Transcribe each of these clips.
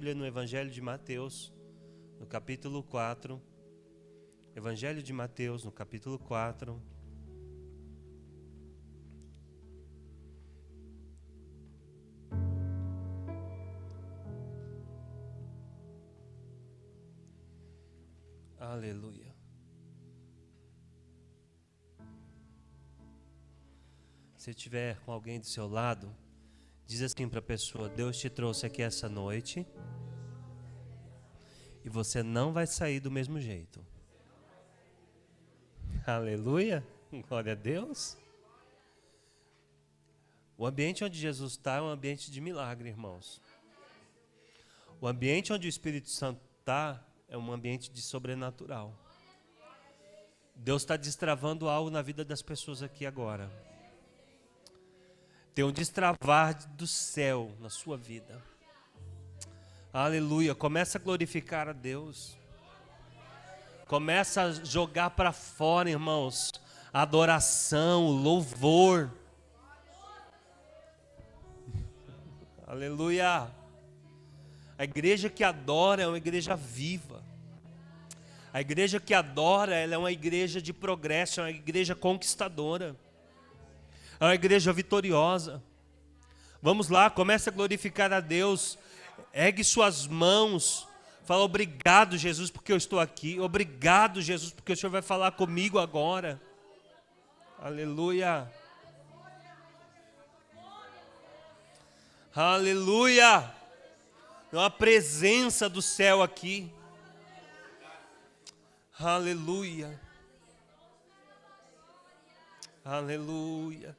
Bíblia no Evangelho de Mateus, no capítulo 4. Evangelho de Mateus, no capítulo 4. Aleluia. Se tiver com alguém do seu lado, diz assim para a pessoa: Deus te trouxe aqui essa noite e você não vai sair do mesmo jeito. Aleluia. Glória a Deus. O ambiente onde Jesus está é um ambiente de milagre, irmãos. O ambiente onde o Espírito Santo está é um ambiente de sobrenatural. Deus está destravando algo na vida das pessoas aqui agora. Tem um destravar do céu na sua vida. Aleluia. Começa a glorificar a Deus. Começa a jogar para fora, irmãos, a adoração, o louvor. Aleluia. A igreja que adora é uma igreja viva. A igreja que adora, ela é uma igreja de progresso, é uma igreja conquistadora. É uma igreja vitoriosa. Vamos lá, comece a glorificar a Deus. Ergue suas mãos. Fala: obrigado, Jesus, porque eu estou aqui. Obrigado, Jesus, porque o Senhor vai falar comigo agora. Aleluia. Aleluia. É uma presença do céu aqui. Aleluia. Aleluia.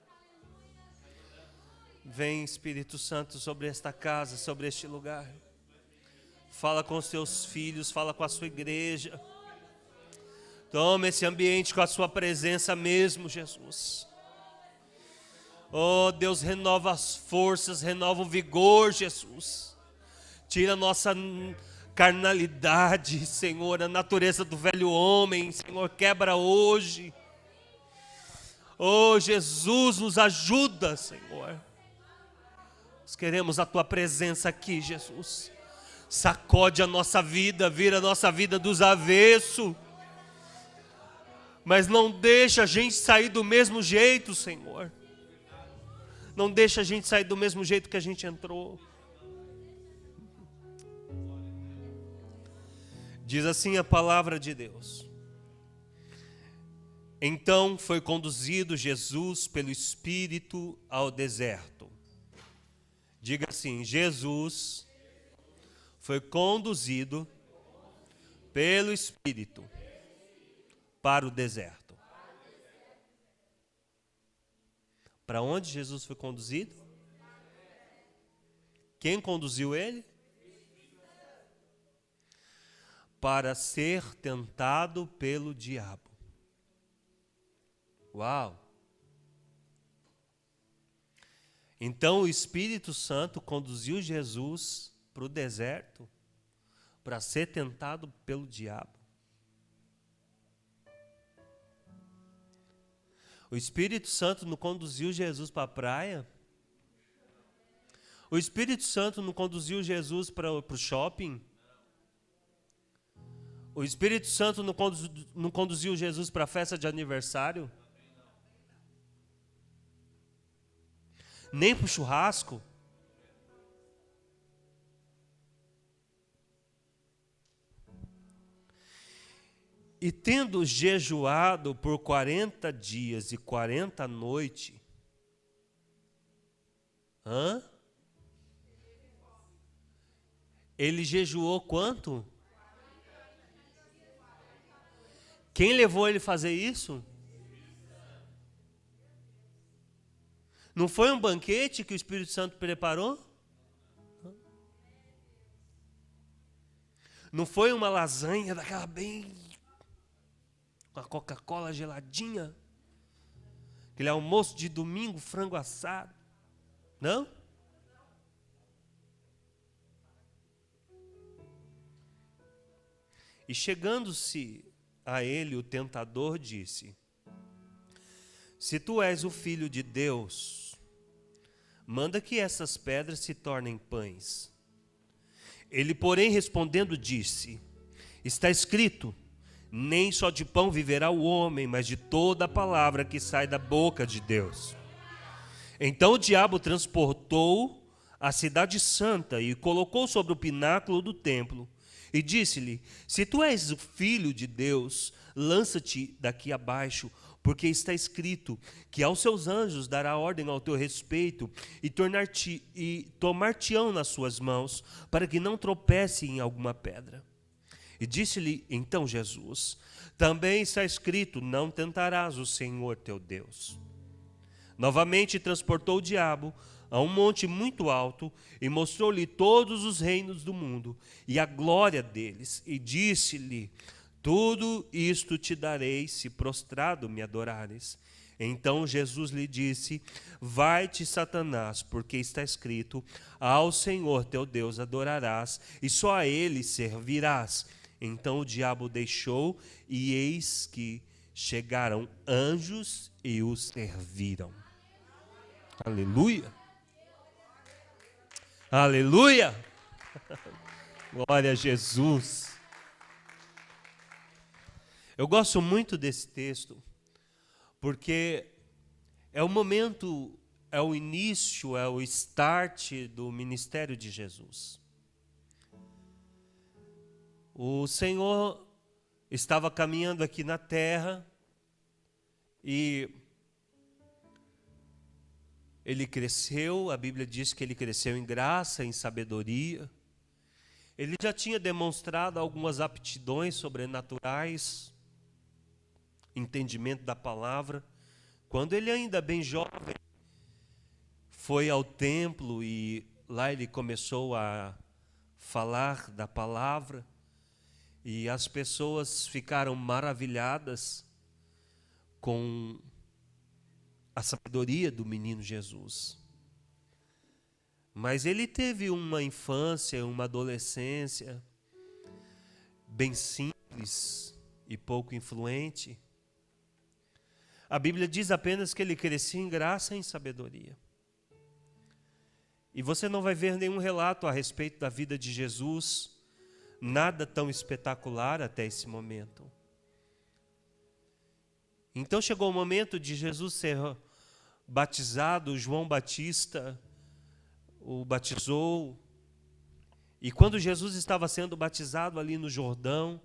Vem, Espírito Santo, sobre esta casa, sobre este lugar. Fala com os seus filhos, fala com a sua igreja. Toma esse ambiente com a sua presença mesmo, Jesus. Oh, Deus, renova as forças, renova o vigor, Jesus. Tira a nossa carnalidade, Senhor, a natureza do velho homem, Senhor, quebra hoje. Oh, Jesus, nos ajuda, Senhor. Nós queremos a Tua presença aqui, Jesus. Sacode a nossa vida, vira a nossa vida dos avessos. Mas não deixa a gente sair do mesmo jeito, Senhor. Não deixa a gente sair do mesmo jeito que a gente entrou. Diz assim a palavra de Deus. Então foi conduzido Jesus pelo Espírito ao deserto. Diga assim: Jesus foi conduzido pelo Espírito para o deserto. Para onde Jesus foi conduzido? Quem conduziu ele? Para ser tentado pelo diabo. Uau! Então o Espírito Santo conduziu Jesus para o deserto para ser tentado pelo diabo. O Espírito Santo não conduziu Jesus para a praia? O Espírito Santo não conduziu Jesus para o shopping? O Espírito Santo não conduziu Jesus para a festa de aniversário? Nem para o churrasco? E tendo jejuado por 40 dias e 40 noites. Ele jejuou quanto? Quem levou ele a fazer isso? Não foi um banquete que o Espírito Santo preparou? Não foi uma lasanha daquela bem... com a Coca-Cola geladinha? Aquele almoço de domingo, frango assado? Não? E chegando-se a ele, o tentador disse: se tu és o Filho de Deus, manda que essas pedras se tornem pães. Ele, porém, respondendo, disse: está escrito, nem só de pão viverá o homem, mas de toda a palavra que sai da boca de Deus. Então o diabo transportou a cidade santa e colocou sobre o pináculo do templo e disse-lhe: se tu és o filho de Deus, lança-te daqui abaixo, porque está escrito que aos seus anjos dará ordem ao teu respeito e tomar-te-ão nas suas mãos, para que não tropece em alguma pedra. E disse-lhe então Jesus: também está escrito, não tentarás o Senhor teu Deus. Novamente transportou o diabo a um monte muito alto e mostrou-lhe todos os reinos do mundo e a glória deles, e disse-lhe: tudo isto te darei se prostrado me adorares. Então Jesus lhe disse: vai-te, Satanás, porque está escrito, ao Senhor teu Deus adorarás e só a ele servirás. Então o diabo deixou, e eis que chegaram anjos e o serviram. Aleluia! Aleluia! Glória a Jesus! Eu gosto muito desse texto, porque é o momento, é o início, é o start do ministério de Jesus. O Senhor estava caminhando aqui na terra e ele cresceu, a Bíblia diz que ele cresceu em graça, em sabedoria. Ele já tinha demonstrado algumas aptidões sobrenaturais, entendimento da palavra. Quando ele ainda bem jovem, foi ao templo e lá ele começou a falar da palavra. E as pessoas ficaram maravilhadas com a sabedoria do menino Jesus. Mas ele teve uma infância, uma adolescência bem simples e pouco influente. A Bíblia diz apenas que ele crescia em graça e em sabedoria. E você não vai ver nenhum relato a respeito da vida de Jesus, nada tão espetacular até esse momento. Então chegou o momento de Jesus ser batizado. João Batista o batizou. E quando Jesus estava sendo batizado ali no Jordão,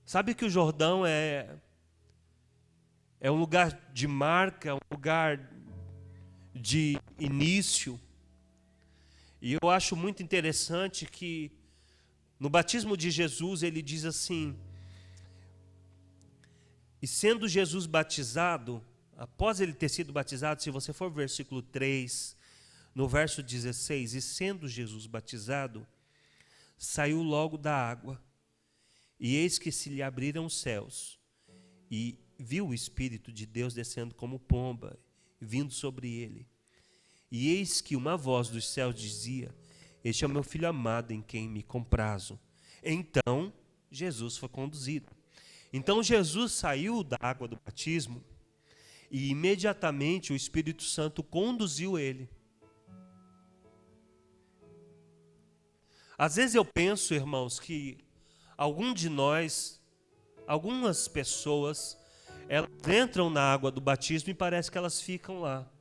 sabe que o Jordão é um lugar de marca, é um lugar de início. E eu acho muito interessante que no batismo de Jesus ele diz assim: e sendo Jesus batizado, após ele ter sido batizado, se você for ao versículo 3, no verso 16, e sendo Jesus batizado, saiu logo da água, e eis que se lhe abriram os céus, e viu o Espírito de Deus descendo como pomba, vindo sobre ele. E eis que uma voz dos céus dizia: este é o meu filho amado, em quem me comprazo. Então Jesus foi conduzido. Então Jesus saiu da água do batismo e imediatamente o Espírito Santo conduziu ele. Às vezes eu penso, irmãos, que algumas pessoas, elas entram na água do batismo e parece que elas ficam lá.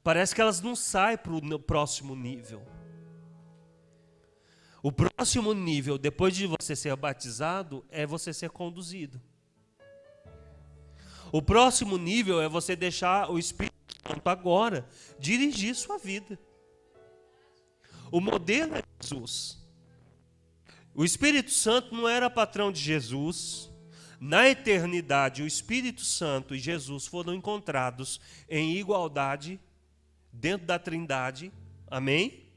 Parece que elas não saem para o próximo nível. O próximo nível, depois de você ser batizado, é você ser conduzido. O próximo nível é você deixar o Espírito Santo agora dirigir sua vida. O modelo é Jesus. O Espírito Santo não era patrão de Jesus. Na eternidade, o Espírito Santo e Jesus foram encontrados em igualdade dentro da Trindade. Amém?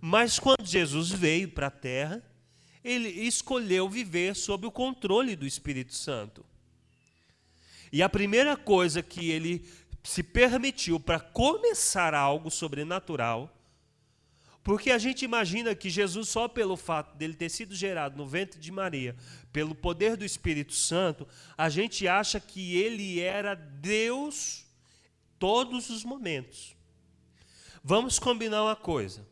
Mas quando Jesus veio para a terra, ele escolheu viver sob o controle do Espírito Santo. E a primeira coisa que ele se permitiu para começar algo sobrenatural, porque a gente imagina que Jesus, só pelo fato dele ter sido gerado no ventre de Maria, pelo poder do Espírito Santo, a gente acha que ele era Deus todos os momentos. Vamos combinar uma coisa.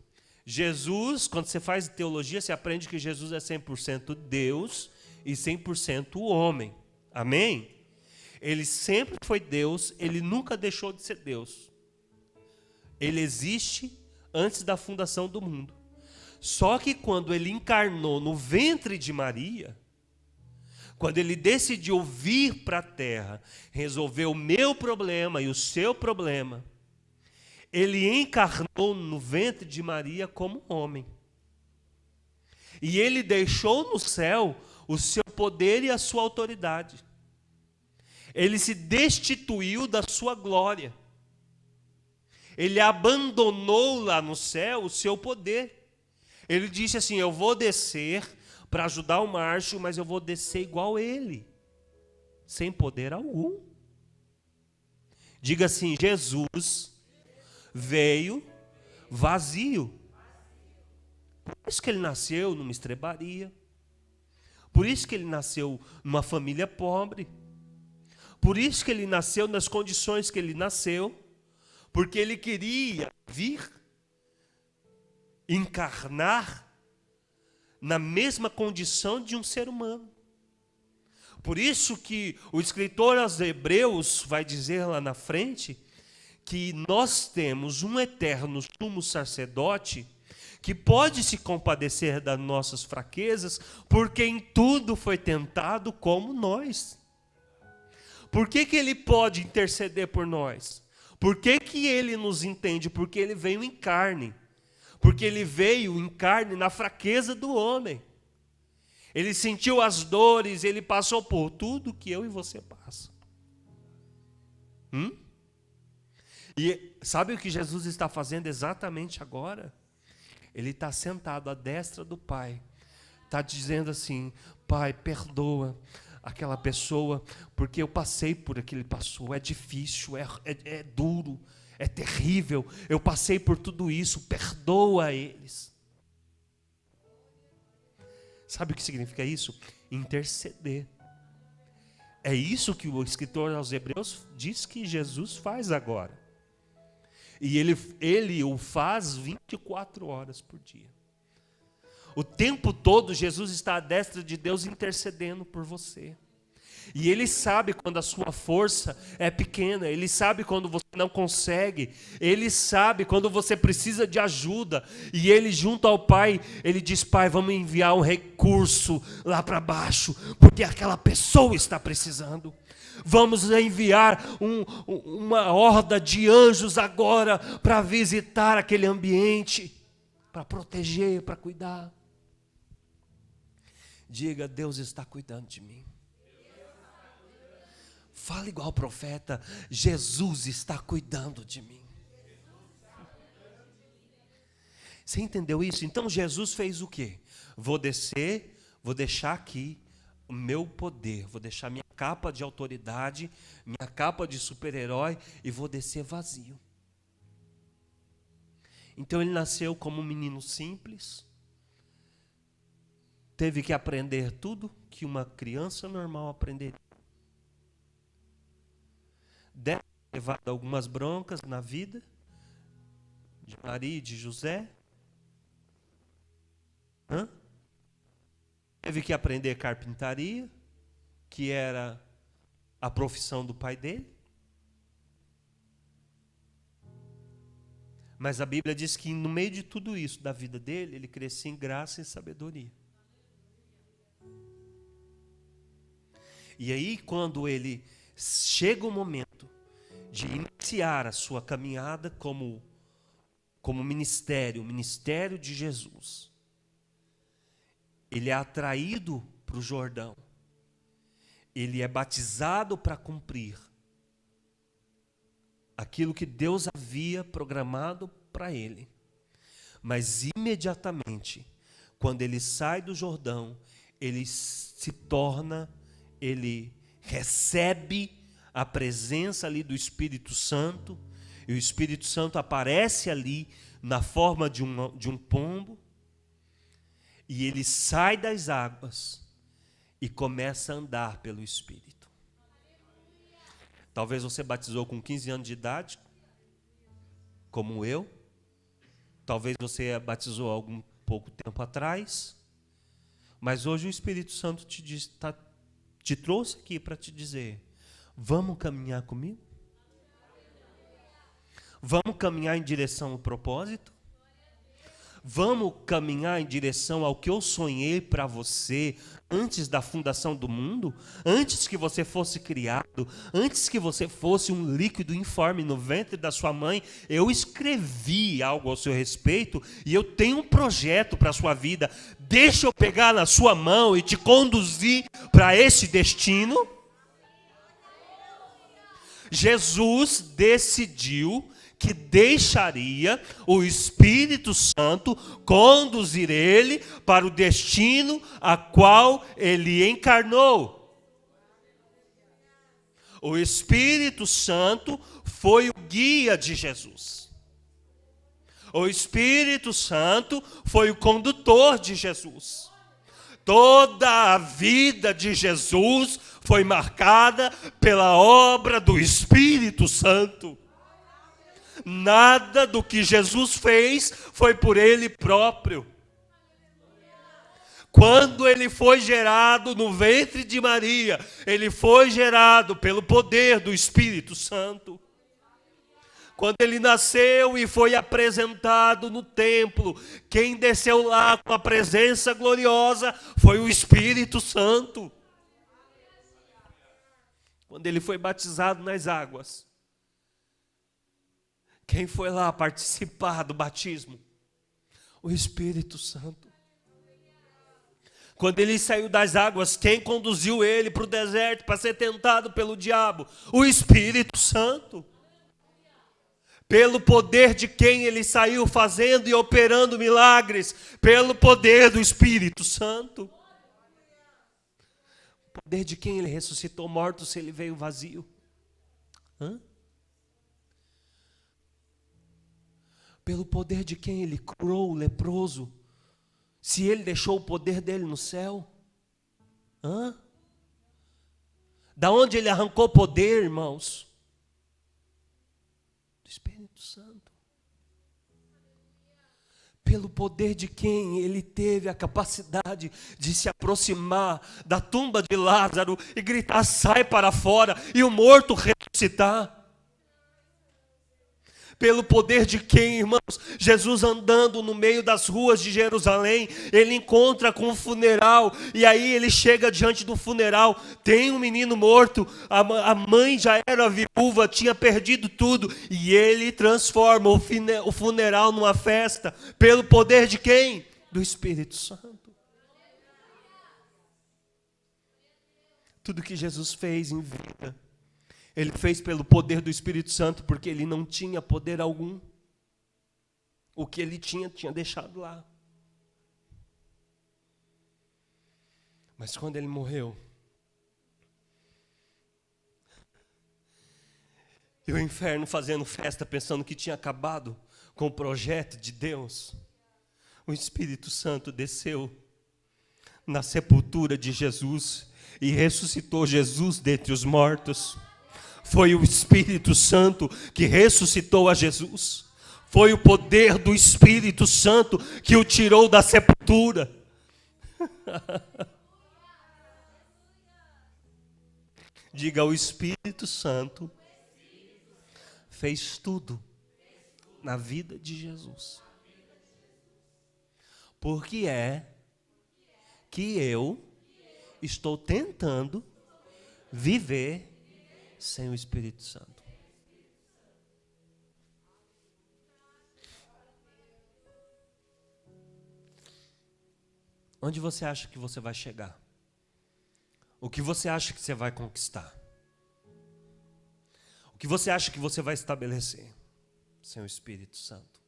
Jesus, quando você faz teologia, você aprende que Jesus é 100% Deus e 100% homem. Amém? Ele sempre foi Deus, ele nunca deixou de ser Deus. Ele existe antes da fundação do mundo. Só que quando ele encarnou no ventre de Maria, quando ele decidiu vir para a terra, resolver o meu problema e o seu problema, ele encarnou no ventre de Maria como homem. E ele deixou no céu o seu poder e a sua autoridade. Ele se destituiu da sua glória. Ele abandonou lá no céu o seu poder. Ele disse assim: eu vou descer para ajudar o Márcio, mas eu vou descer igual ele, sem poder algum. Diga assim: Jesus veio vazio. Por isso que ele nasceu numa estrebaria. Por isso que ele nasceu numa família pobre. Por isso que ele nasceu nas condições que ele nasceu. Porque ele queria vir encarnar na mesma condição de um ser humano. Por isso que o escritor aos Hebreus vai dizer lá na frente que nós temos um eterno sumo sacerdote que pode se compadecer das nossas fraquezas, porque em tudo foi tentado como nós. Por que ele pode interceder por nós? Por que ele nos entende? Porque ele veio em carne. Porque ele veio em carne na fraqueza do homem. Ele sentiu as dores, ele passou por tudo que eu e você passam. E sabe o que Jesus está fazendo exatamente agora? Ele está sentado à destra do Pai. Está dizendo assim: Pai, perdoa aquela pessoa, porque eu passei por aquilo que ele passou. É difícil, é duro, é terrível. Eu passei por tudo isso, perdoa eles. Sabe o que significa isso? Interceder. É isso que o escritor aos Hebreus diz que Jesus faz agora. E ele o faz 24 horas por dia. O tempo todo Jesus está à destra de Deus intercedendo por você. E ele sabe quando a sua força é pequena, ele sabe quando você não consegue, ele sabe quando você precisa de ajuda. E ele, junto ao Pai, ele diz: Pai, vamos enviar um recurso lá para baixo, porque aquela pessoa está precisando. Vamos enviar uma horda de anjos agora para visitar aquele ambiente, para proteger, para cuidar. Diga: Deus está cuidando de mim. Fala igual o profeta: Jesus está cuidando de mim. Você entendeu isso? Então Jesus fez o quê? Vou descer, vou deixar aqui o meu poder, vou deixar minha capa de autoridade, minha capa de super-herói e vou descer vazio. Então ele nasceu como um menino simples, teve que aprender tudo que uma criança normal aprenderia. Deve ter levado algumas broncas na vida de Maria e de José. Teve que aprender carpintaria, que era a profissão do pai dele. Mas a Bíblia diz que no meio de tudo isso, da vida dele, ele crescia em graça e sabedoria. E aí, quando ele chega o momento de iniciar a sua caminhada como ministério, o ministério de Jesus, ele é atraído para o Jordão. Ele é batizado para cumprir aquilo que Deus havia programado para ele. Mas imediatamente, quando ele sai do Jordão, ele recebe a presença ali do Espírito Santo, e o Espírito Santo aparece ali na forma de um pombo, e ele sai das águas e começa a andar pelo Espírito. Talvez você batizou com 15 anos de idade, como eu, talvez você batizou há algum pouco tempo atrás, mas hoje o Espírito Santo te trouxe aqui para te dizer: vamos caminhar comigo? Vamos caminhar em direção ao propósito? Vamos caminhar em direção ao que eu sonhei para você antes da fundação do mundo? Antes que você fosse criado, antes que você fosse um líquido informe no ventre da sua mãe, eu escrevi algo ao seu respeito e eu tenho um projeto para a sua vida. Deixa eu pegar na sua mão e te conduzir para esse destino. Jesus decidiu que deixaria o Espírito Santo conduzir ele para o destino a qual ele encarnou. O Espírito Santo foi o guia de Jesus. O Espírito Santo foi o condutor de Jesus. Toda a vida de Jesus foi marcada pela obra do Espírito Santo. Nada do que Jesus fez foi por ele próprio. Quando ele foi gerado no ventre de Maria, ele foi gerado pelo poder do Espírito Santo. Quando ele nasceu e foi apresentado no templo, quem desceu lá com a presença gloriosa foi o Espírito Santo. Quando ele foi batizado nas águas, quem foi lá participar do batismo? O Espírito Santo. Quando ele saiu das águas, quem conduziu ele para o deserto para ser tentado pelo diabo? O Espírito Santo. Pelo poder de quem ele saiu fazendo e operando milagres? Pelo poder do Espírito Santo. O poder de quem ele ressuscitou mortos se ele veio vazio? Pelo poder de quem ele curou o leproso, se ele deixou o poder dele no céu? Da onde ele arrancou poder, irmãos? Do Espírito Santo. Pelo poder de quem ele teve a capacidade de se aproximar da tumba de Lázaro e gritar: sai para fora, e o morto ressuscitar. Pelo poder de quem, irmãos? Jesus andando no meio das ruas de Jerusalém, ele encontra com um funeral, e aí ele chega diante do funeral, tem um menino morto, a mãe já era viúva, tinha perdido tudo, e ele transforma o funeral numa festa. Pelo poder de quem? Do Espírito Santo. Tudo que Jesus fez em vida, ele fez pelo poder do Espírito Santo, porque ele não tinha poder algum. O que ele tinha deixado lá. Mas quando ele morreu, e o inferno fazendo festa, pensando que tinha acabado com o projeto de Deus, o Espírito Santo desceu na sepultura de Jesus e ressuscitou Jesus dentre os mortos. Foi o Espírito Santo que ressuscitou a Jesus. Foi o poder do Espírito Santo que o tirou da sepultura. Diga: o Espírito Santo fez tudo na vida de Jesus. Porque é que eu estou tentando viver sem o Espírito Santo. Onde você acha que você vai chegar? O que você acha que você vai conquistar? O que você acha que você vai estabelecer sem o Espírito Santo?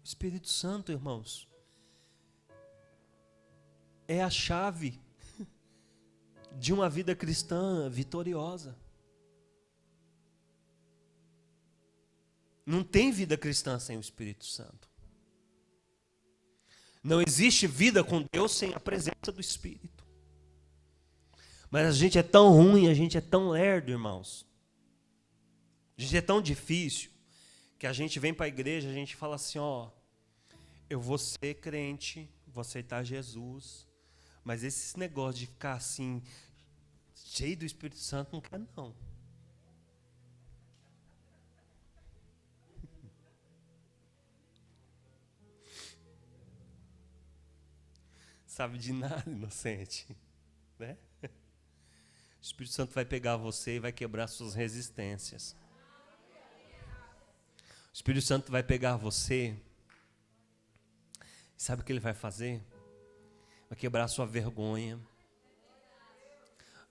O Espírito Santo, irmãos, é a chave de uma vida cristã vitoriosa. Não tem vida cristã sem o Espírito Santo. Não existe vida com Deus sem a presença do Espírito. Mas a gente é tão ruim, a gente é tão lerdo, irmãos. A gente é tão difícil, Que a gente vem para a igreja, a gente fala assim, ó, eu vou ser crente, vou aceitar Jesus, mas esse negócio de ficar assim, cheio do Espírito Santo, não quer não. Sabe de nada, inocente, né? O Espírito Santo vai pegar você e vai quebrar suas resistências. O Espírito Santo vai pegar você, sabe o que ele vai fazer? Vai quebrar a sua vergonha,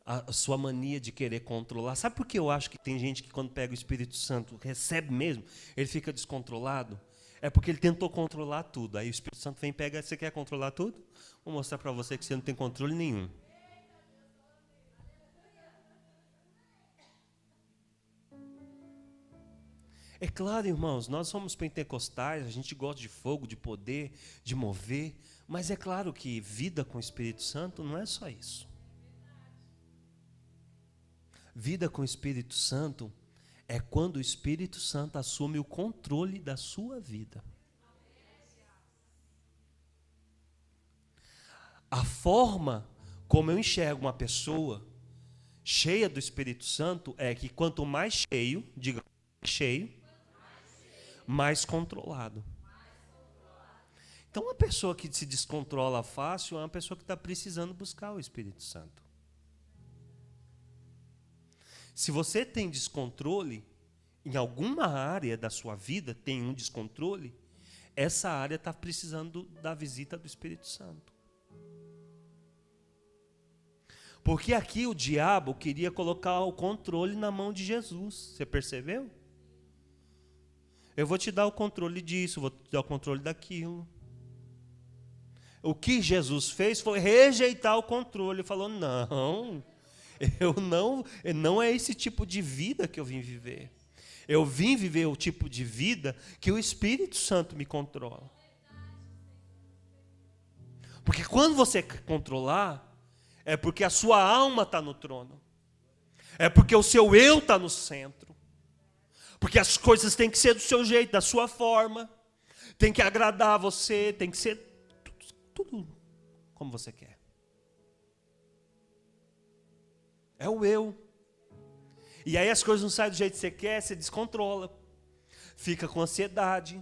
a sua mania de querer controlar. Sabe por que eu acho que tem gente que quando pega o Espírito Santo, recebe mesmo, ele fica descontrolado? É porque ele tentou controlar tudo. Aí o Espírito Santo vem e pega, você quer controlar tudo? Vou mostrar para você que você não tem controle nenhum. É claro, irmãos, nós somos pentecostais, a gente gosta de fogo, de poder, de mover, mas é claro que vida com o Espírito Santo não é só isso. Vida com o Espírito Santo é quando o Espírito Santo assume o controle da sua vida. A forma como eu enxergo uma pessoa cheia do Espírito Santo é que quanto mais cheio, diga cheio, mais controlado. Então, uma pessoa que se descontrola fácil é uma pessoa que está precisando buscar o Espírito Santo. Se você tem descontrole, em alguma área da sua vida tem um descontrole, essa área está precisando da visita do Espírito Santo. Porque aqui o diabo queria colocar o controle na mão de Jesus. Você percebeu? Eu vou te dar o controle disso, vou te dar o controle daquilo. O que Jesus fez foi rejeitar o controle. Ele falou, não é esse tipo de vida que eu vim viver. Eu vim viver o tipo de vida que o Espírito Santo me controla. Porque quando você quer controlar, é porque a sua alma está no trono. É porque o seu eu está no centro. Porque as coisas têm que ser do seu jeito, da sua forma. Tem que agradar a você, tem que ser tudo como você quer. É o eu. E aí as coisas não saem do jeito que você quer, você descontrola. Fica com ansiedade.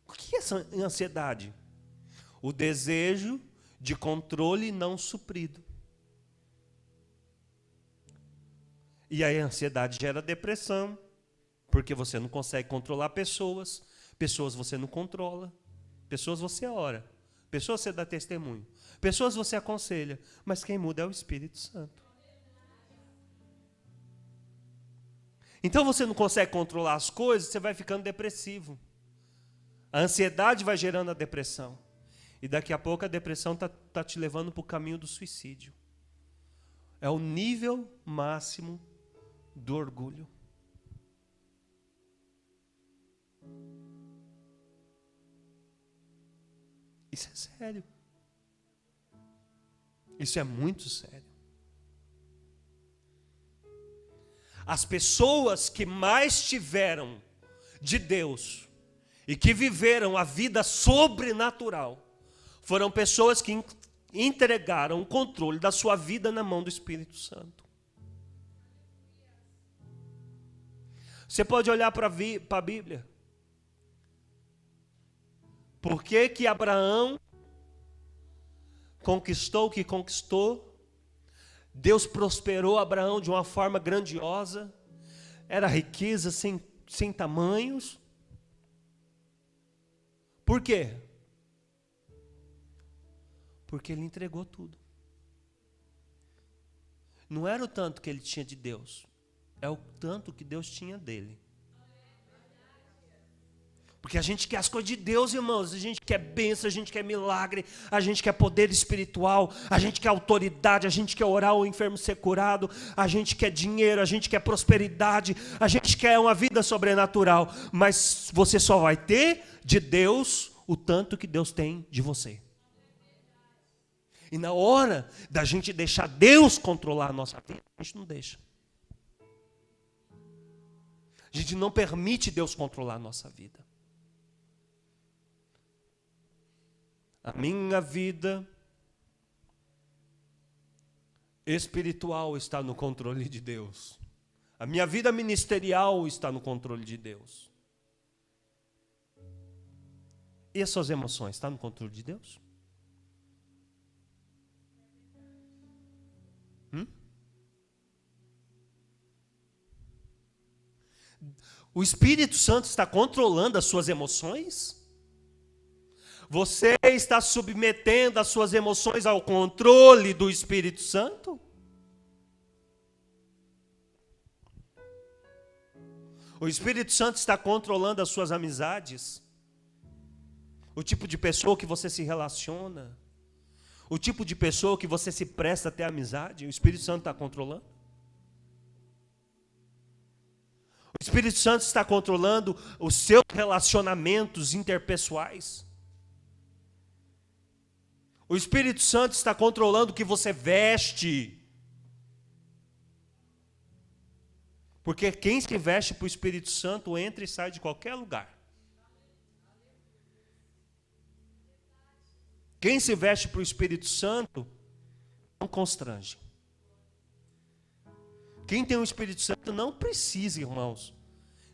O que é essa ansiedade? O desejo de controle não suprido. E aí a ansiedade gera depressão, porque você não consegue controlar pessoas. Pessoas você não controla. Pessoas você ora. Pessoas você dá testemunho. Pessoas você aconselha. Mas quem muda é o Espírito Santo. Então você não consegue controlar as coisas, você vai ficando depressivo. A ansiedade vai gerando a depressão. E daqui a pouco a depressão está te levando para o caminho do suicídio. É o nível máximo do orgulho. Isso é sério. Isso é muito sério. As pessoas que mais tiveram de Deus e que viveram a vida sobrenatural foram pessoas que entregaram o controle da sua vida na mão do Espírito Santo. Você pode olhar para a Bíblia. Por que que Abraão conquistou o que conquistou? Deus prosperou Abraão de uma forma grandiosa. Era riqueza sem tamanhos. Por quê? Porque ele entregou tudo. Não era o tanto que ele tinha de Deus, é o tanto que Deus tinha dele. Porque a gente quer as coisas de Deus, irmãos. A gente quer bênção, a gente quer milagre, a gente quer poder espiritual, a gente quer autoridade, a gente quer orar o enfermo ser curado, a gente quer dinheiro, a gente quer prosperidade, a gente quer uma vida sobrenatural. Mas você só vai ter de Deus o tanto que Deus tem de você. E na hora da gente deixar Deus controlar a nossa vida, a gente não deixa. A gente não permite Deus controlar a nossa vida. A minha vida espiritual está no controle de Deus. A minha vida ministerial está no controle de Deus. E as suas emoções, estão no controle de Deus? O Espírito Santo está controlando as suas emoções? Você está submetendo as suas emoções ao controle do Espírito Santo? O Espírito Santo está controlando as suas amizades? O tipo de pessoa que você se relaciona? O tipo de pessoa que você se presta a ter amizade? O Espírito Santo está controlando? O Espírito Santo está controlando os seus relacionamentos interpessoais? O Espírito Santo está controlando o que você veste? Porque quem se veste para o Espírito Santo entra e sai de qualquer lugar. Quem se veste para o Espírito Santo não constrange. Quem tem o Espírito Santo não precisa, irmãos,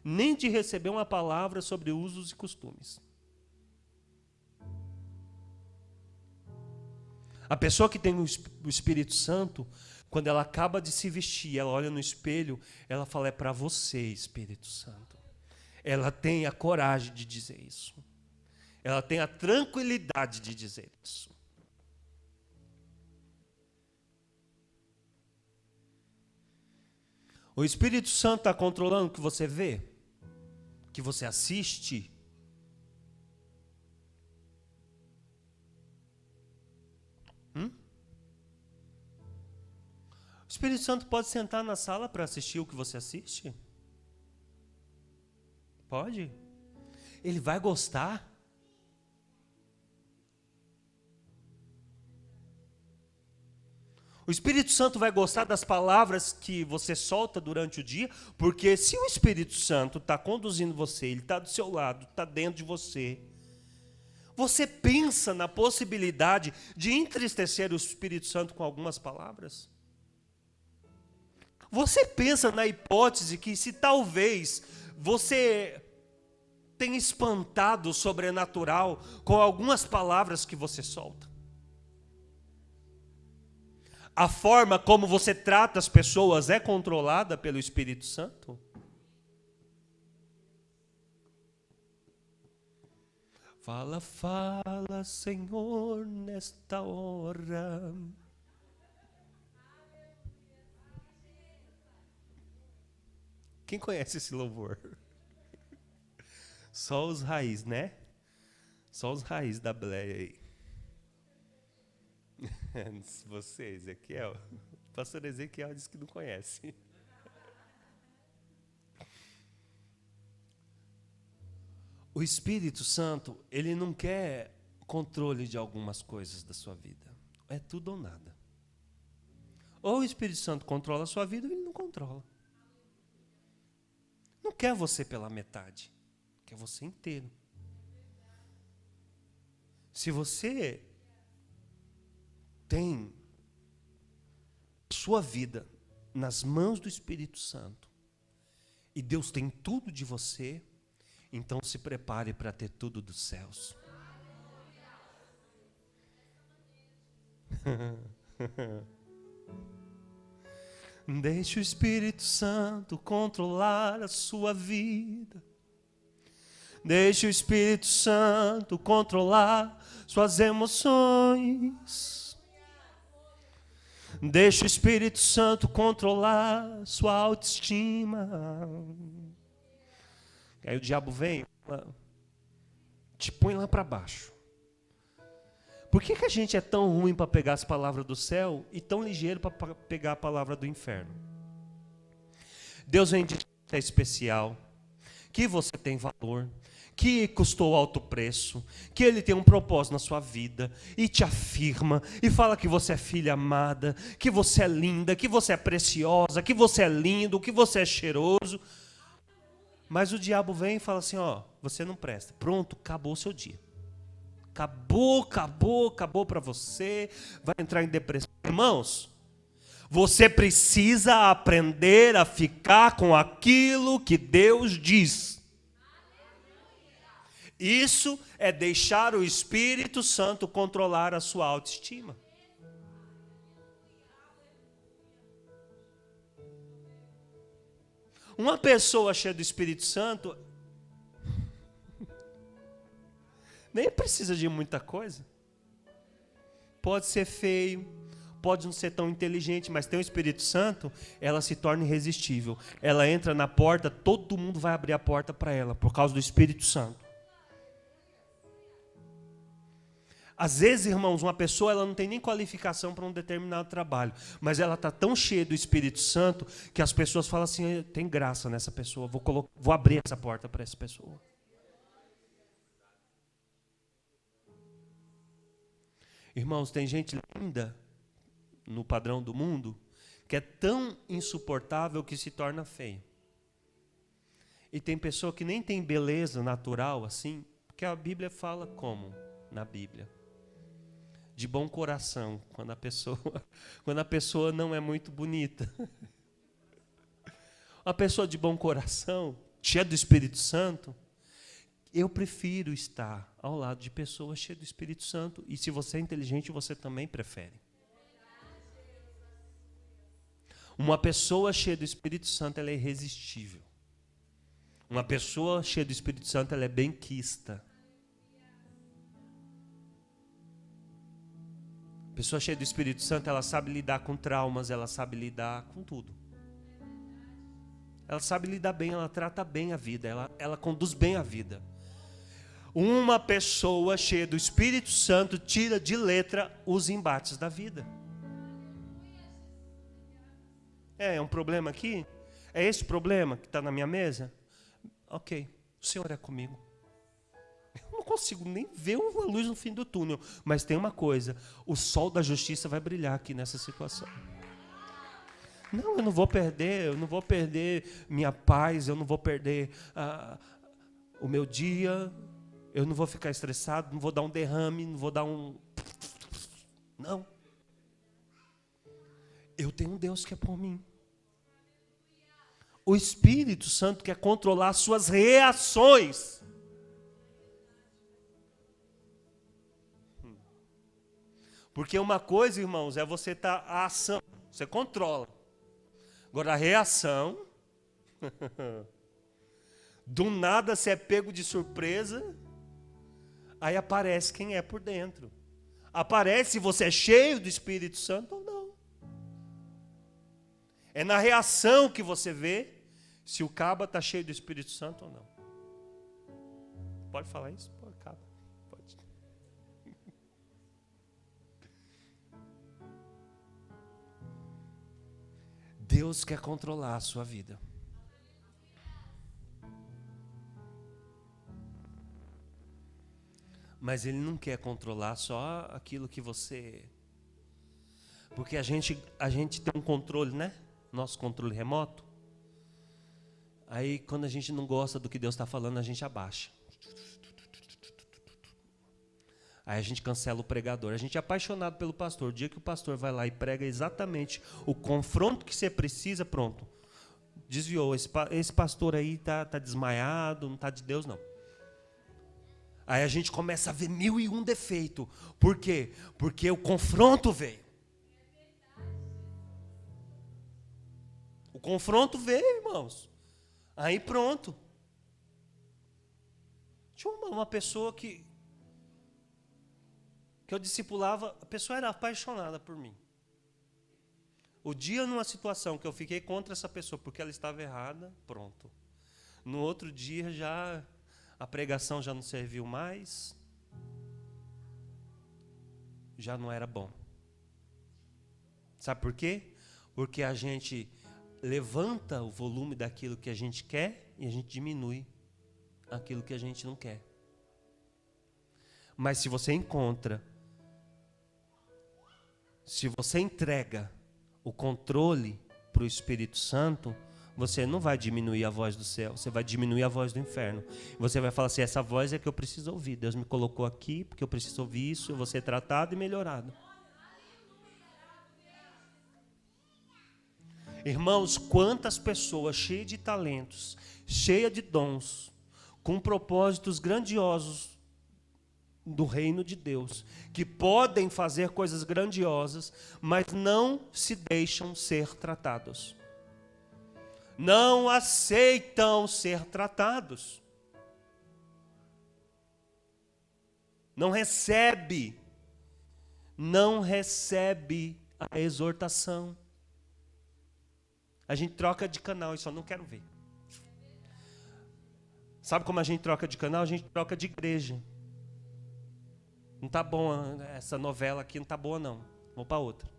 nem de receber uma palavra sobre usos e costumes. A pessoa que tem o Espírito Santo, quando ela acaba de se vestir, ela olha no espelho, ela fala, é para você, Espírito Santo. Ela tem a coragem de dizer isso. Ela tem a tranquilidade de dizer isso. O Espírito Santo está controlando o que você vê, o que você assiste. O Espírito Santo pode sentar na sala para assistir o que você assiste? Pode? Ele vai gostar? O Espírito Santo vai gostar das palavras que você solta durante o dia, porque se o Espírito Santo está conduzindo você, ele está do seu lado, está dentro de você, você pensa na possibilidade de entristecer o Espírito Santo com algumas palavras? Você pensa na hipótese que se talvez você tenha espantado o sobrenatural com algumas palavras que você solta? A forma como você trata as pessoas é controlada pelo Espírito Santo? Fala, fala, Senhor, nesta hora. Quem conhece esse louvor? Só os raiz, né? Só os raiz da Bleia aí. Você, Ezequiel. O pastor Ezequiel disse que não conhece. O Espírito Santo, ele não quer controle de algumas coisas da sua vida. É tudo ou nada. Ou o Espírito Santo controla a sua vida, ou ele não controla. Não quer você pela metade, quer você inteiro. Se você tem sua vida nas mãos do Espírito Santo e Deus tem tudo de você, então se prepare para ter tudo dos céus. Deixe o Espírito Santo controlar a sua vida. Deixe o Espírito Santo controlar suas emoções. Deixe o Espírito Santo controlar sua autoestima. Aí o diabo vem, te põe lá para baixo. Por que a gente é tão ruim para pegar as palavras do céu e tão ligeiro para pegar a palavra do inferno? Deus vem dizer que você é especial, que você tem valor, que custou alto preço, que Ele tem um propósito na sua vida, e te afirma, e fala que você é filha amada, que você é linda, que você é preciosa, que você é lindo, que você é cheiroso. Mas o diabo vem e fala assim, ó, você não presta. Pronto, acabou o seu dia. Acabou para você. Vai entrar em depressão. Irmãos, você precisa aprender a ficar com aquilo que Deus diz. Isso é deixar o Espírito Santo controlar a sua autoestima. Uma pessoa cheia do Espírito Santo nem precisa de muita coisa. Pode ser feio, pode não ser tão inteligente, mas tem o Espírito Santo, ela se torna irresistível. Ela entra na porta, todo mundo vai abrir a porta para ela, por causa do Espírito Santo. Às vezes, irmãos, uma pessoa ela não tem nem qualificação para um determinado trabalho, mas ela está tão cheia do Espírito Santo que as pessoas falam assim, tem graça nessa pessoa, vou abrir essa porta para essa pessoa. Irmãos, tem gente linda no padrão do mundo que é tão insuportável que se torna feia. E tem pessoa que nem tem beleza natural assim, porque a Bíblia fala como na Bíblia? De bom coração, quando a pessoa não é muito bonita. Uma pessoa de bom coração, cheia do Espírito Santo, eu prefiro estar ao lado de pessoas cheias do Espírito Santo. E se você é inteligente, você também prefere. Uma pessoa cheia do Espírito Santo, ela é irresistível. Uma pessoa cheia do Espírito Santo, ela é benquista. Pessoa cheia do Espírito Santo, ela sabe lidar com traumas, ela sabe lidar com tudo. Ela sabe lidar bem, ela trata bem a vida, ela conduz bem a vida. Uma pessoa cheia do Espírito Santo tira de letra os embates da vida. É um problema aqui? É esse problema que está na minha mesa? Ok, o Senhor é comigo. Eu não consigo nem ver uma luz no fim do túnel. Mas tem uma coisa, o sol da justiça vai brilhar aqui nessa situação. Não, eu não vou perder minha paz, eu não vou perder o meu dia, eu não vou ficar estressado, não vou dar um derrame, não vou dar um... Não. Eu tenho um Deus que é por mim. O Espírito Santo quer controlar as suas reações. Porque uma coisa, irmãos, é você estar a ação, você controla. Agora a reação, do nada você é pego de surpresa, aí aparece quem é por dentro. Aparece se você é cheio do Espírito Santo ou não. É na reação que você vê se o caba está cheio do Espírito Santo ou não. Pode falar isso? Pode, caba. Pode. Deus quer controlar a sua vida. Mas Ele não quer controlar só aquilo que você... Porque a gente tem um controle, né? Nosso controle remoto. Aí quando a gente não gosta do que Deus está falando, a gente abaixa. Aí a gente cancela o pregador. A gente é apaixonado pelo pastor. O dia que o pastor vai lá e prega exatamente o confronto que você precisa, pronto. Desviou. Esse pastor aí tá desmaiado, não está de Deus, não. Aí a gente começa a ver 1001 defeitos. Por quê? Porque o confronto veio. O confronto veio, irmãos. Aí pronto. Tinha uma pessoa que eu discipulava, a pessoa era apaixonada por mim. O dia numa situação que eu fiquei contra essa pessoa porque ela estava errada, pronto. No outro dia já a pregação já não serviu mais, já não era bom. Sabe por quê? Porque a gente levanta o volume daquilo que a gente quer e a gente diminui aquilo que a gente não quer. Mas se você entrega o controle para o Espírito Santo, você não vai diminuir a voz do céu, você vai diminuir a voz do inferno. Você vai falar assim, essa voz é que eu preciso ouvir. Deus me colocou aqui porque eu preciso ouvir isso, eu vou ser tratado e melhorado. Irmãos, quantas pessoas cheias de talentos, cheias de dons, com propósitos grandiosos do reino de Deus, que podem fazer coisas grandiosas, mas não se deixam ser tratados. Não aceitam ser tratados. Não recebe a exortação. A gente troca de canal e só não quero ver. Sabe como a gente troca de canal? A gente troca de igreja. Não tá bom, essa novela aqui não tá boa não. Vamos para outra.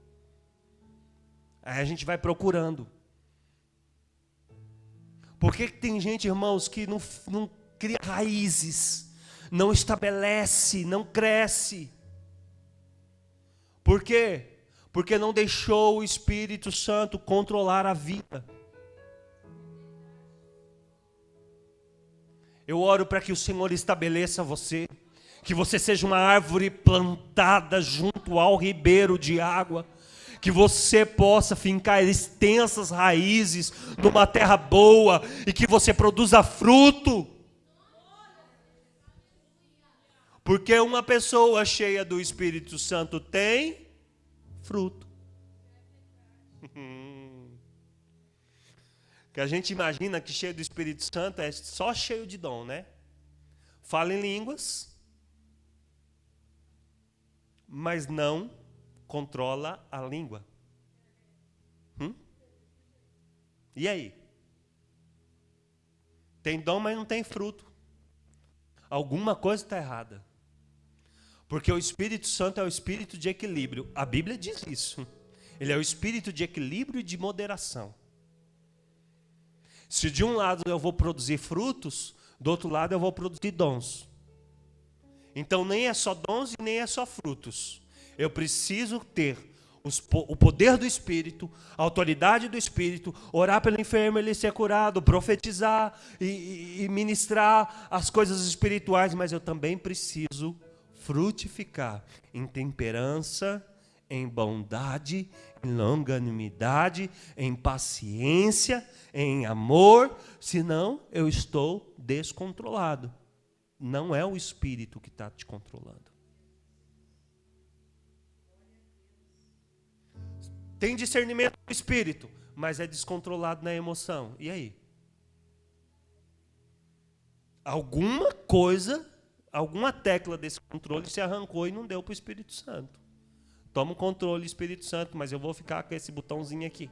Aí a gente vai procurando. Por que tem gente, irmãos, que não cria raízes, não estabelece, não cresce? Por quê? Porque não deixou o Espírito Santo controlar a vida. Eu oro para que o Senhor estabeleça você, que você seja uma árvore plantada junto ao ribeiro de água, que você possa fincar extensas raízes numa terra boa e que você produza fruto. Porque uma pessoa cheia do Espírito Santo tem fruto. Que a gente imagina que cheio do Espírito Santo é só cheio de dom, né? Fala em línguas, mas não controla a língua. E aí? Tem dom, mas não tem fruto. Alguma coisa está errada. Porque o Espírito Santo é o espírito de equilíbrio. A Bíblia diz isso. Ele é o espírito de equilíbrio e de moderação. Se de um lado eu vou produzir frutos, do outro lado eu vou produzir dons. Então nem é só dons e nem é só frutos. Eu preciso ter o poder do Espírito, a autoridade do Espírito, orar pelo enfermo, ele ser curado, profetizar e ministrar as coisas espirituais, mas eu também preciso frutificar em temperança, em bondade, em longanimidade, em paciência, em amor, senão eu estou descontrolado. Não é o Espírito que está te controlando. Tem discernimento do Espírito, mas é descontrolado na emoção. E aí? Alguma coisa, alguma tecla desse controle se arrancou e não deu para o Espírito Santo. Toma o controle, Espírito Santo, mas eu vou ficar com esse botãozinho aqui.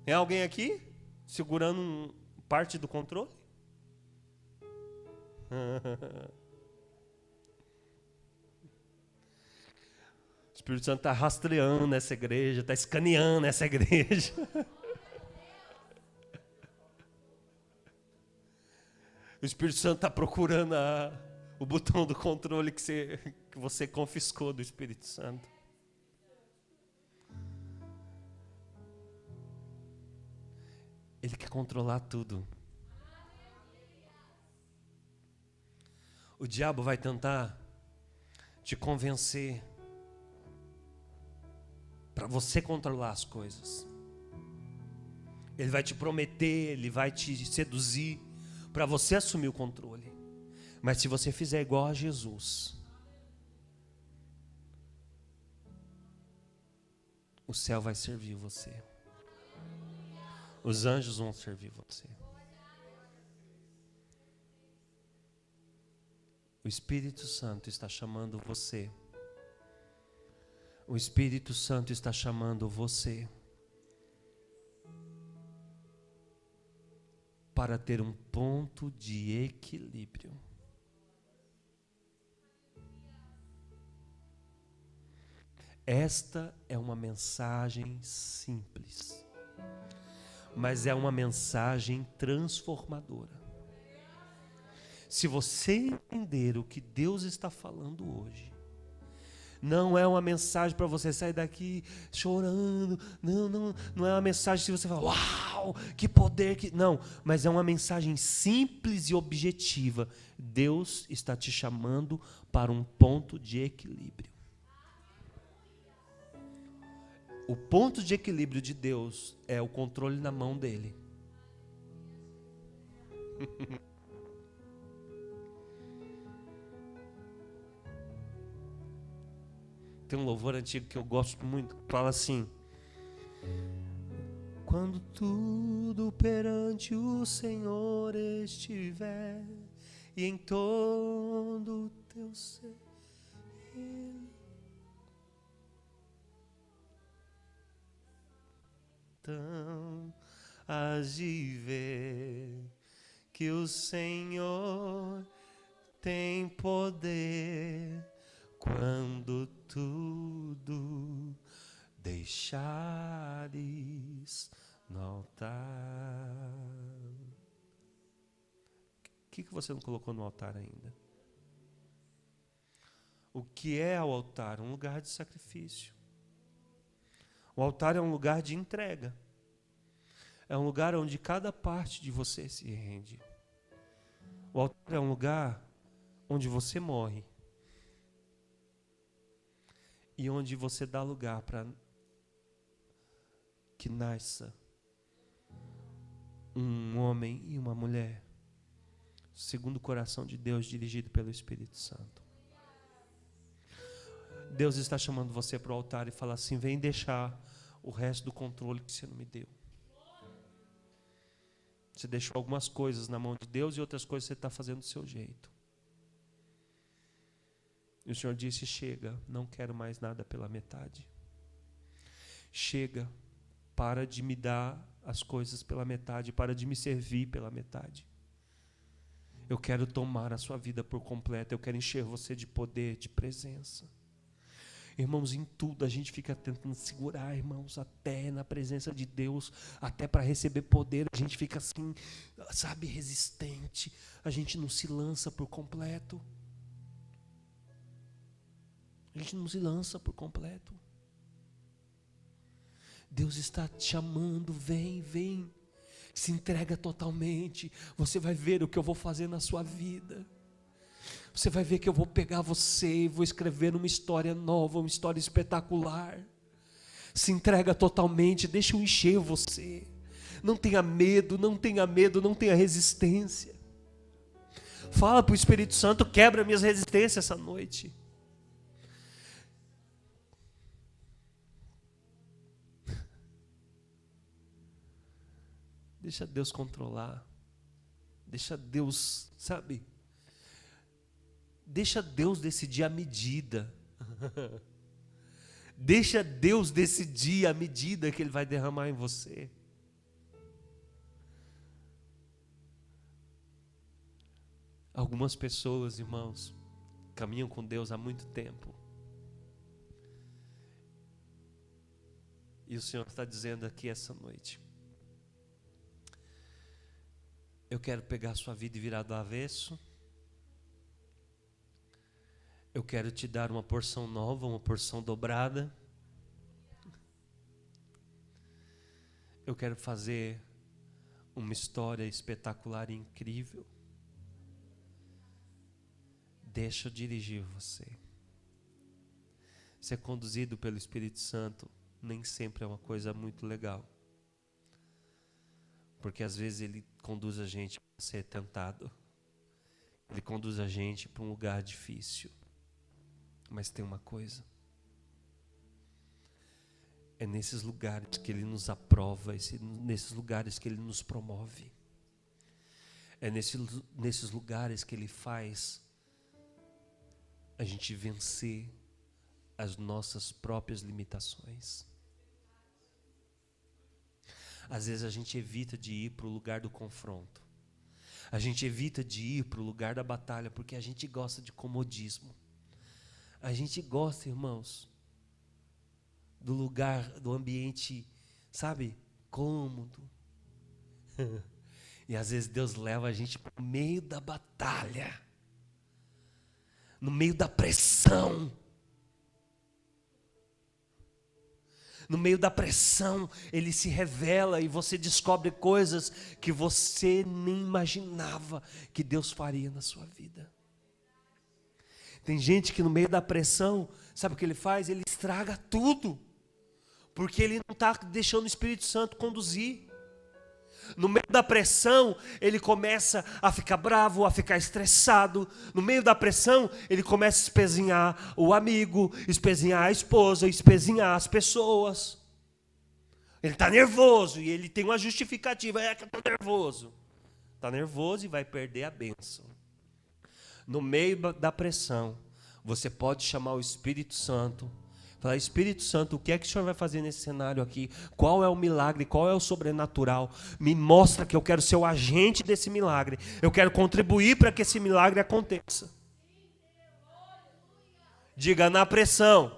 Tem alguém aqui segurando parte do controle? O Espírito Santo está rastreando essa igreja, está escaneando essa igreja. O Espírito Santo está procurando o botão do controle que você confiscou do Espírito Santo. Ele quer controlar tudo. O diabo vai tentar te convencer para você controlar as coisas. Ele vai te prometer, ele vai te seduzir para você assumir o controle. Mas se você fizer igual a Jesus, o céu vai servir você. Os anjos vão servir você. O Espírito Santo está chamando você. O Espírito Santo está chamando você para ter um ponto de equilíbrio. Esta é uma mensagem simples, mas é uma mensagem transformadora. Se você entender o que Deus está falando hoje, Não é uma mensagem para você sair daqui chorando. Não é uma mensagem que você fala, uau, que poder. Não, mas é uma mensagem simples e objetiva. Deus está te chamando para um ponto de equilíbrio. O ponto de equilíbrio de Deus é o controle na mão dele. Tem um louvor antigo que eu gosto muito, que fala assim: quando tudo perante o Senhor estiver, e em todo o teu ser Ele, então hás de ver que o Senhor tem poder. Quando tudo deixares no altar. O que você não colocou no altar ainda? O que é o altar? Um lugar de sacrifício. O altar é um lugar de entrega. É um lugar onde cada parte de você se rende. O altar é um lugar onde você morre. E onde você dá lugar para que nasça um homem e uma mulher, segundo o coração de Deus, dirigido pelo Espírito Santo. Deus está chamando você para o altar e fala assim: vem deixar o resto do controle que você não me deu. Você deixou algumas coisas na mão de Deus e outras coisas você está fazendo do seu jeito. E o Senhor disse: chega, não quero mais nada pela metade. Chega, para de me dar as coisas pela metade, para de me servir pela metade. Eu quero tomar a sua vida por completo, eu quero encher você de poder, de presença. Irmãos, em tudo a gente fica tentando segurar, irmãos, até na presença de Deus, até para receber poder, a gente fica assim, sabe, resistente, a gente não se lança por completo. A gente não se lança por completo. Deus está te chamando, vem, vem. Se entrega totalmente. Você vai ver o que eu vou fazer na sua vida. Você vai ver que eu vou pegar você e vou escrever uma história nova, uma história espetacular. Se entrega totalmente, deixa eu encher você. Não tenha medo, não tenha medo, não tenha resistência. Fala para o Espírito Santo: quebra minhas resistências essa noite. Deixa Deus controlar. Deixa Deus, sabe? Deixa Deus decidir a medida. Deixa Deus decidir a medida que Ele vai derramar em você. Algumas pessoas, irmãos, caminham com Deus há muito tempo. E o Senhor está dizendo aqui essa noite: eu quero pegar a sua vida e virar do avesso. Eu quero te dar uma porção nova, uma porção dobrada. Eu quero fazer uma história espetacular e incrível. Deixa eu dirigir você. Ser conduzido pelo Espírito Santo nem sempre é uma coisa muito legal. Porque às vezes ele conduz a gente para ser tentado. Ele conduz a gente para um lugar difícil. Mas tem uma coisa. É nesses lugares que Ele nos aprova, nesses lugares que Ele nos promove. É nesses lugares que Ele faz a gente vencer as nossas próprias limitações. Às vezes a gente evita de ir para o lugar do confronto. A gente evita de ir para o lugar da batalha porque a gente gosta de comodismo. A gente gosta, irmãos, do lugar, do ambiente, sabe, cômodo. E às vezes Deus leva a gente para o meio da batalha, no meio da pressão. No meio da pressão, Ele se revela e você descobre coisas que você nem imaginava que Deus faria na sua vida. Tem gente que no meio da pressão, sabe o que ele faz? Ele estraga tudo, porque ele não está deixando o Espírito Santo conduzir. No meio da pressão, ele começa a ficar bravo, a ficar estressado. No meio da pressão, ele começa a espezinhar o amigo, espezinhar a esposa, espezinhar as pessoas. Ele está nervoso e ele tem uma justificativa. É que eu estou nervoso. Está nervoso e vai perder a bênção. No meio da pressão, você pode chamar o Espírito Santo. Falar: Espírito Santo, o que é que o Senhor vai fazer nesse cenário aqui? Qual é o milagre? Qual é o sobrenatural? Me mostra, que eu quero ser o agente desse milagre. Eu quero contribuir para que esse milagre aconteça. Diga: na pressão.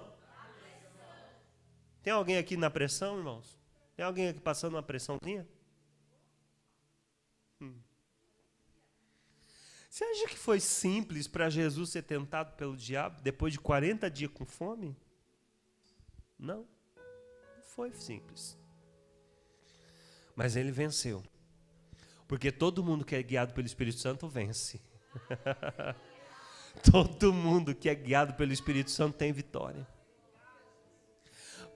Tem alguém aqui na pressão, irmãos? Tem alguém aqui passando uma pressãozinha? Você acha que foi simples para Jesus ser tentado pelo diabo depois de 40 dias com fome? Não, não foi simples. Mas ele venceu. Porque todo mundo que é guiado pelo Espírito Santo vence. Todo mundo que é guiado pelo Espírito Santo tem vitória.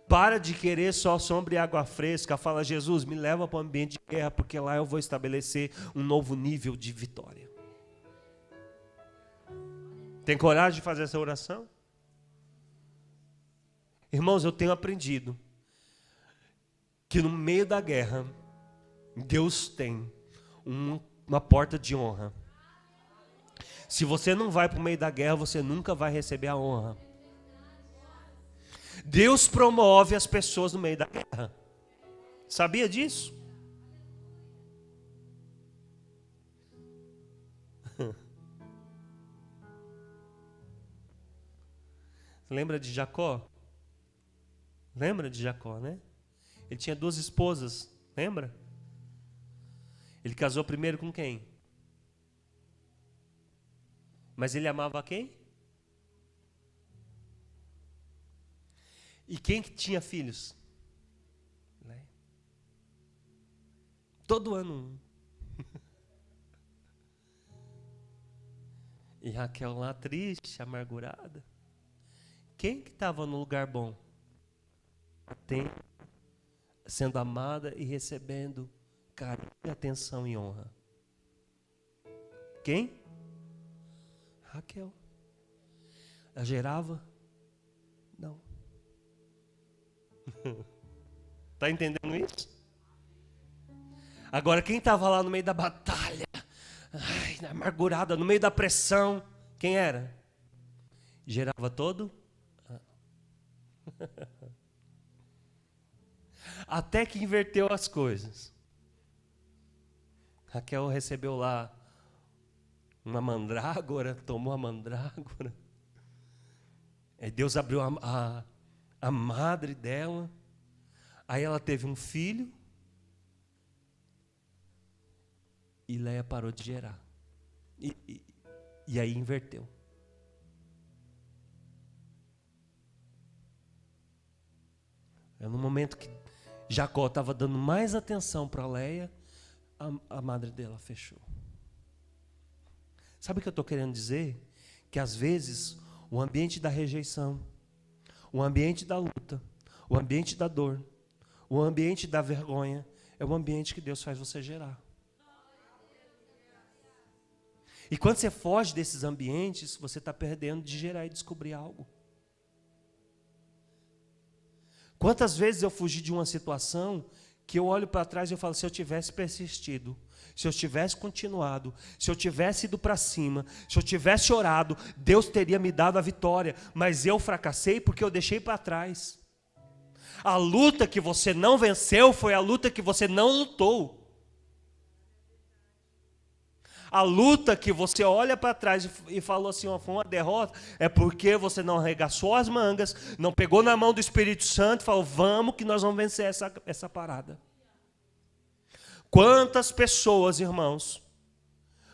Para de querer só sombra e água fresca. Fala: Jesus, me leva para o ambiente de guerra, porque lá eu vou estabelecer um novo nível de vitória. Tem coragem de fazer essa oração? Irmãos, eu tenho aprendido que no meio da guerra, Deus tem uma porta de honra. Se você não vai para o meio da guerra, você nunca vai receber a honra. Deus promove as pessoas no meio da guerra. Sabia disso? Lembra de Jacó? Lembra de Jacó, né? Ele tinha 2 esposas, lembra? Ele casou primeiro com quem? Mas ele amava quem? E quem que tinha filhos? Todo ano um. E Raquel lá triste, amargurada. Quem que estava no lugar bom? Sendo amada e recebendo carinho, atenção e honra. Quem? Raquel. Ela gerava? Não. Está entendendo isso? Agora, quem estava lá no meio da batalha, amargurada, no meio da pressão, quem era? Gerava todo? Até que inverteu as coisas. Raquel recebeu lá uma mandrágora, tomou a mandrágora. Aí Deus abriu a madre dela. Aí ela teve um filho. E Leia parou de gerar. E aí inverteu. No momento que Jacó estava dando mais atenção para Leia, a madre dela fechou. Sabe o que eu estou querendo dizer? Que às vezes o ambiente da rejeição, o ambiente da luta, o ambiente da dor, o ambiente da vergonha, é o ambiente que Deus faz você gerar. E quando você foge desses ambientes, você está perdendo de gerar e descobrir algo. Quantas vezes eu fugi de uma situação que eu olho para trás e eu falo: se eu tivesse persistido, se eu tivesse continuado, se eu tivesse ido para cima, se eu tivesse orado, Deus teria me dado a vitória. Mas eu fracassei porque eu deixei para trás. A luta que você não venceu foi a luta que você não lutou. A luta que você olha para trás e falou assim: ó, foi uma derrota, é porque você não arregaçou as mangas, não pegou na mão do Espírito Santo e falou: vamos que nós vamos vencer essa parada. Quantas pessoas, irmãos,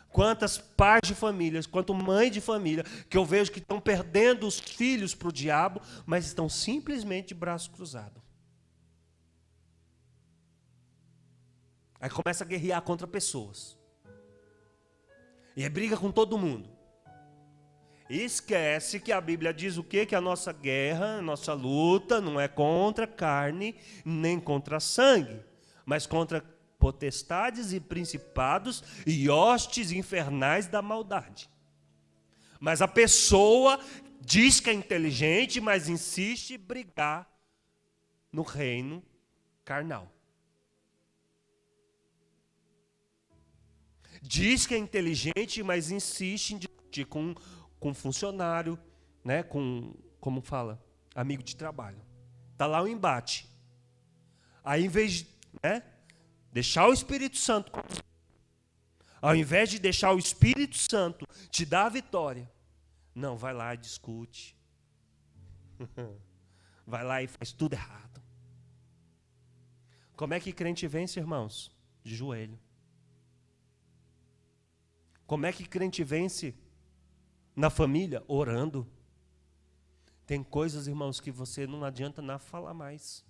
quantas pais de famílias, quanto mãe de família, que eu vejo que estão perdendo os filhos para o diabo, mas estão simplesmente de braço cruzado. Aí começa a guerrear contra pessoas. E é briga com todo mundo. E esquece que a Bíblia diz o quê? Que a nossa guerra, a nossa luta não é contra carne, nem contra sangue, mas contra potestades e principados e hostes infernais da maldade. Mas a pessoa diz que é inteligente, mas insiste em brigar no reino carnal. Diz que é inteligente, mas insiste em discutir com funcionário, né? Como fala? Amigo de trabalho. Está lá o embate. Aí, em vez de, né, deixar o Espírito Santo, ao invés de deixar o Espírito Santo te dar a vitória, não, vai lá e discute. Vai lá e faz tudo errado. Como é que crente vence, irmãos? De joelho. Como é que crente vence na família? Orando. Tem coisas, irmãos, que você não adianta nada falar mais.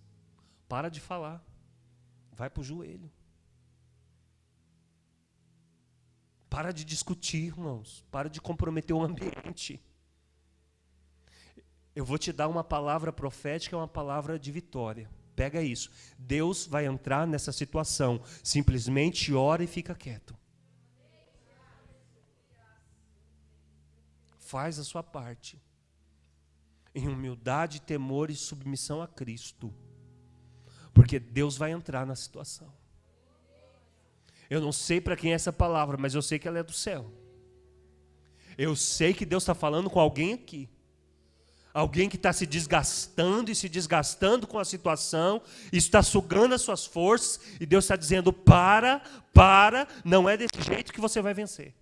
Para de falar. Vai para o joelho. Para de discutir, irmãos. Para de comprometer o ambiente. Eu vou te dar uma palavra profética, uma palavra de vitória. Pega isso. Deus vai entrar nessa situação. Simplesmente ora e fica quieto. Faz a sua parte. Em humildade, temor e submissão a Cristo. Porque Deus vai entrar na situação. Eu não sei para quem é essa palavra, mas eu sei que ela é do céu. Eu sei que Deus está falando com alguém aqui. Alguém que está se desgastando e se desgastando com a situação, está sugando as suas forças, e Deus está dizendo, para, não é desse jeito que você vai vencer.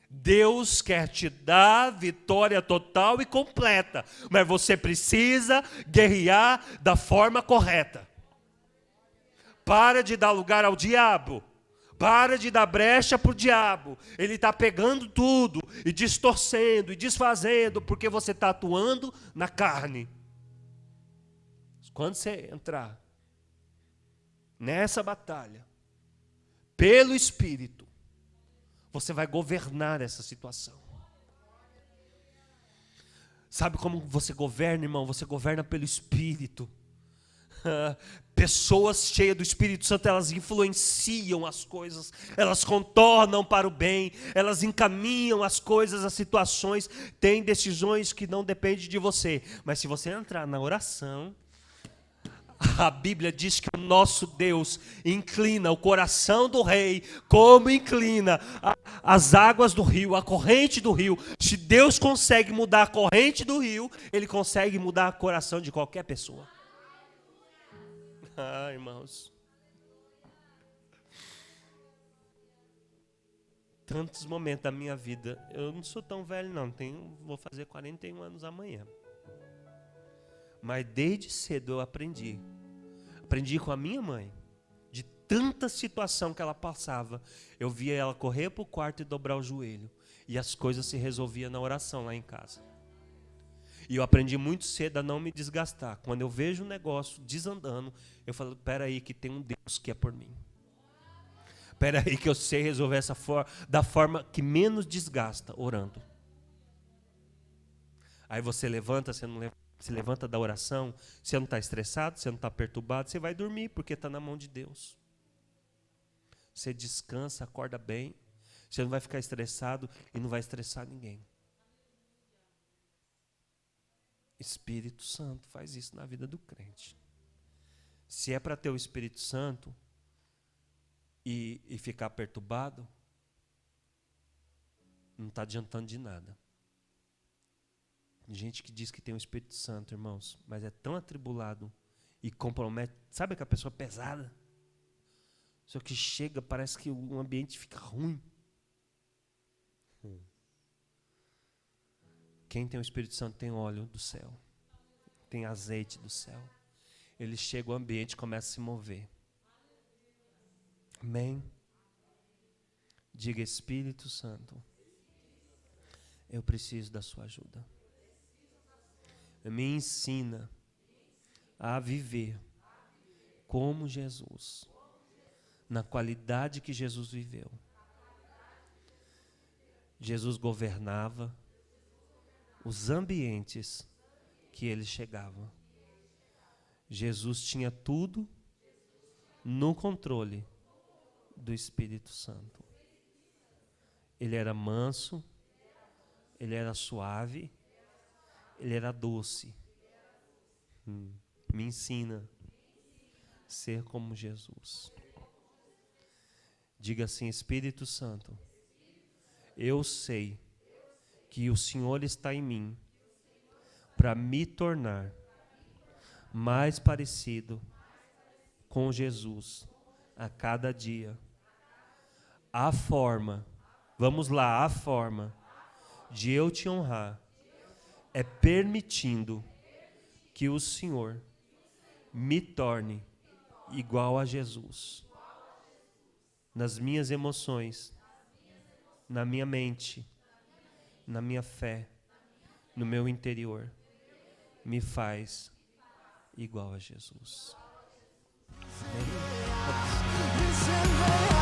Deus quer te dar vitória total e completa, mas você precisa guerrear da forma correta. Para de dar lugar ao diabo. Para de dar brecha para o diabo. Ele está pegando tudo e distorcendo e desfazendo, porque você está atuando na carne. Quando você entrar nessa batalha, pelo Espírito, você vai governar essa situação. Sabe como você governa, irmão? Você governa pelo Espírito. Pessoas cheias do Espírito Santo, elas influenciam as coisas, elas contornam para o bem, elas encaminham as coisas, as situações. Tem decisões que não dependem de você, mas se você entrar na oração, a Bíblia diz que o nosso Deus inclina o coração do rei, como inclina as águas do rio, a corrente do rio. Se Deus consegue mudar a corrente do rio, Ele consegue mudar o coração de qualquer pessoa. Ah, irmãos. Tantos momentos da minha vida. Eu não sou tão velho não, vou fazer 41 anos amanhã. Mas desde cedo eu aprendi. Aprendi com a minha mãe. De tanta situação que ela passava. Eu via ela correr para o quarto e dobrar o joelho. E as coisas se resolviam na oração lá em casa. E eu aprendi muito cedo a não me desgastar. Quando eu vejo um negócio desandando, eu falo, espera aí que tem um Deus que é por mim. Espera aí que eu sei resolver da forma que menos desgasta, orando. Aí você levanta, você não levanta, se levanta da oração, você não está estressado, você não está perturbado, você vai dormir porque está na mão de Deus. Você descansa, acorda bem, você não vai ficar estressado e não vai estressar ninguém. Espírito Santo faz isso na vida do crente. Se é para ter o Espírito Santo e ficar perturbado, não está adiantando de nada. Tem gente que diz que tem o Espírito Santo, irmãos, mas é tão atribulado e compromete. Sabe aquela pessoa pesada? Só que chega, parece que o ambiente fica ruim. Quem tem o Espírito Santo tem óleo do céu. Tem azeite do céu. Ele chega, o ambiente começa a se mover. Amém? Diga, Espírito Santo, eu preciso da sua ajuda. Me ensina a viver como Jesus, na qualidade que Jesus viveu. Jesus governava os ambientes que ele chegava. Jesus tinha tudo no controle do Espírito Santo. Ele era manso, ele era suave, ele era doce. Me ensina a ser como Jesus. Diga assim: Espírito Santo, eu sei que o Senhor está em mim para me tornar mais parecido com Jesus a cada dia. A forma, vamos lá, a forma de eu te honrar é permitindo que o Senhor me torne igual a Jesus. Nas minhas emoções, na minha mente, na minha fé, no meu interior, me faz igual a Jesus. Amém?